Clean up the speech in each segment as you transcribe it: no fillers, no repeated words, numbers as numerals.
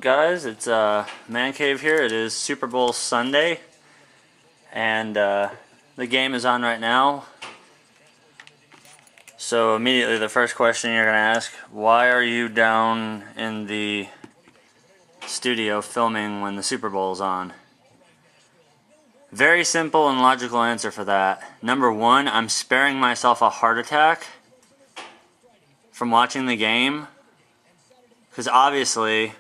guys? It's Man Cave here. It is Super Bowl Sunday, and the game is on right now. So immediately the first question you're going to ask, why are you down in the studio filming when the Super Bowl is on? Very simple and logical answer for that. Number one, I'm sparing myself a heart attack from watching the game, because obviously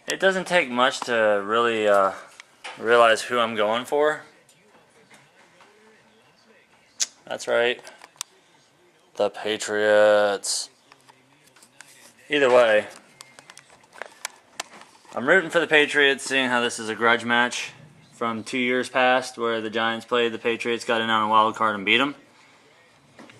it doesn't take much to really realize who I'm going for. That's right, the Patriots. Either way, I'm rooting for the Patriots, seeing how this is a grudge match from 2 years past where the Giants played the Patriots, got in on a wild card and beat them.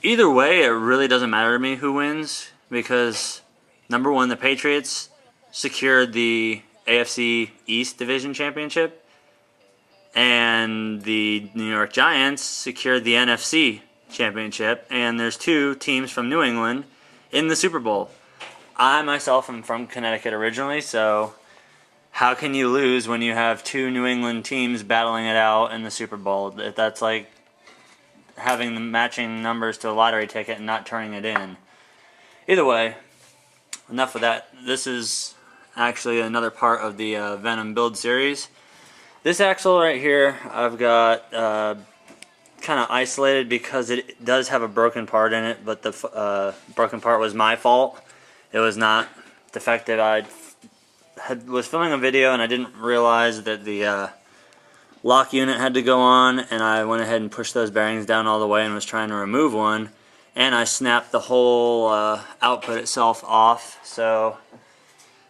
Either way, it really doesn't matter to me who wins, because number one, the Patriots secured the AFC East Division Championship, and the New York Giants secured the NFC Championship, and there's two teams from New England in the Super Bowl. I myself am from Connecticut originally, so how can you lose when you have two New England teams battling it out in the Super Bowl? That's like having the matching numbers to a lottery ticket and not turning it in. Either way, enough of that. This is actually another part of the Venom build series. This axle right here I've got kind of isolated because it does have a broken part in it, but the broken part was my fault. It was not defective. I was filming a video and I didn't realize that the lock unit had to go on, and I went ahead and pushed those bearings down all the way and was trying to remove one, and I snapped the whole output itself off. So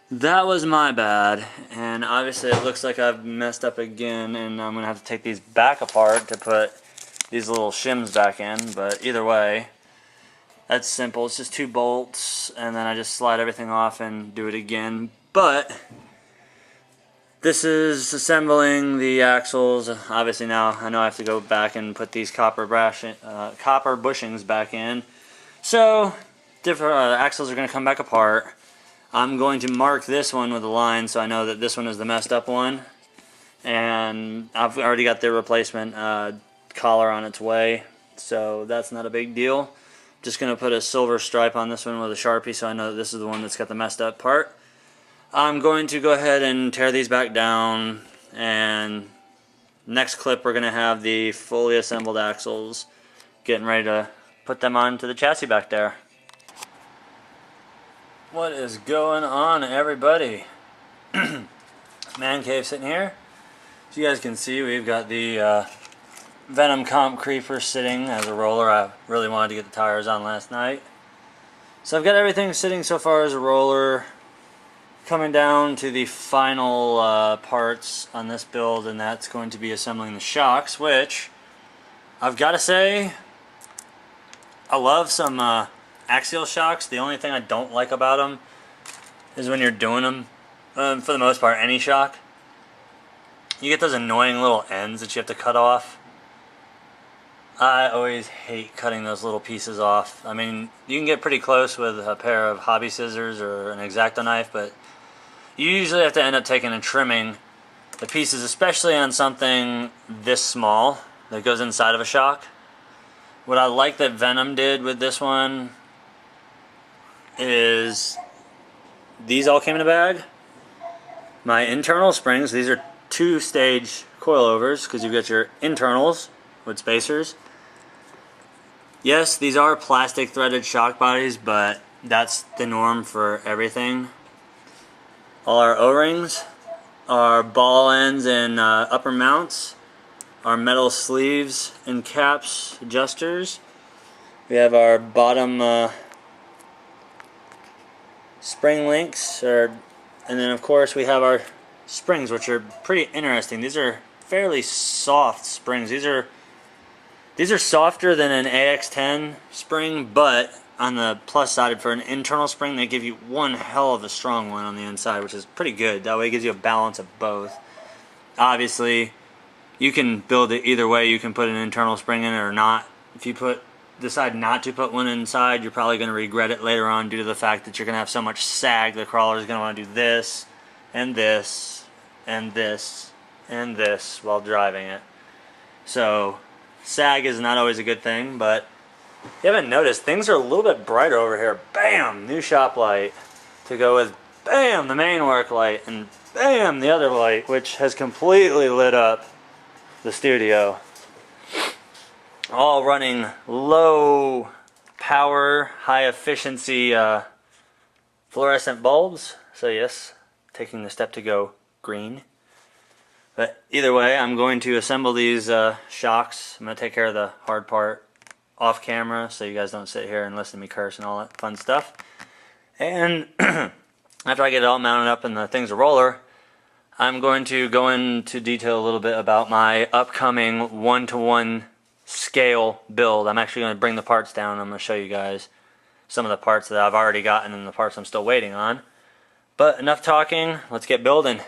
that was my bad, and obviously it looks like I've messed up again, and I'm going to have to take these back apart to put these little shims back in. But either way, that's simple. It's just 2 bolts, and then I just slide everything off and do it again. But this is assembling the axles. Obviously now I know I have to go back and put these copper bushings back in. So different axles are going to come back apart. I'm going to mark this one with a line so I know that this one is the messed up one. And I've already got the replacement collar on its way, so that's not a big deal. Just going to put a silver stripe on this one with a Sharpie so I know that this is the one that's got the messed up part. I'm going to go ahead and tear these back down, and next clip we're going to have the fully assembled axles, getting ready to put them onto the chassis back there. What is going on, everybody? Man Cave sitting here. As you guys can see, we've got the Venom Comp Creeper sitting as a roller. I really wanted to get the tires on last night. So I've got everything sitting so far as a roller. Coming down to the final parts on this build, and that's going to be assembling the shocks, which I've got to say, I love some axial shocks. The only thing I don't like about them is when you're doing them, for the most part, any shock, you get those annoying little ends that you have to cut off. I always hate cutting those little pieces off. I mean, you can get pretty close with a pair of hobby scissors or an X-Acto knife, but you usually have to end up taking and trimming the pieces, especially on something this small that goes inside of a shock. What I like that Venom did with this one is these all came in a bag. My internal springs, these are 2-stage coilovers because you've got your internals with spacers. Yes, these are plastic threaded shock bodies, but that's the norm for everything. All our O-rings, our ball ends and upper mounts, our metal sleeves and caps adjusters. We have our bottom spring links, and then of course we have our springs, which are pretty interesting. These are fairly soft springs. These are softer than an AX10 spring, but on the plus side, for an internal spring, they give you one hell of a strong one on the inside, which is pretty good. That way it gives you a balance of both. Obviously, you can build it either way. You can put an internal spring in it or not. If you decide not to put one inside, you're probably going to regret it later on due to the fact that you're going to have so much sag. The crawler is going to want to do this, and this, and this, and this while driving it. So sag is not always a good thing, but you haven't noticed, things are a little bit brighter over here. Bam! New shop light to go with, bam! The main work light, and bam! The other light, which has completely lit up the studio. All running low power, high efficiency fluorescent bulbs. So yes, taking the step to go green. But either way, I'm going to assemble these shocks. I'm going to take care of the hard part off camera so you guys don't sit here and listen to me curse and all that fun stuff. And after I get it all mounted up and the thing's a roller, I'm going to go into detail a little bit about my upcoming one-to-one scale build. I'm actually going to bring the parts down. I'm going to show you guys some of the parts that I've already gotten and the parts I'm still waiting on. But enough talking, let's get building.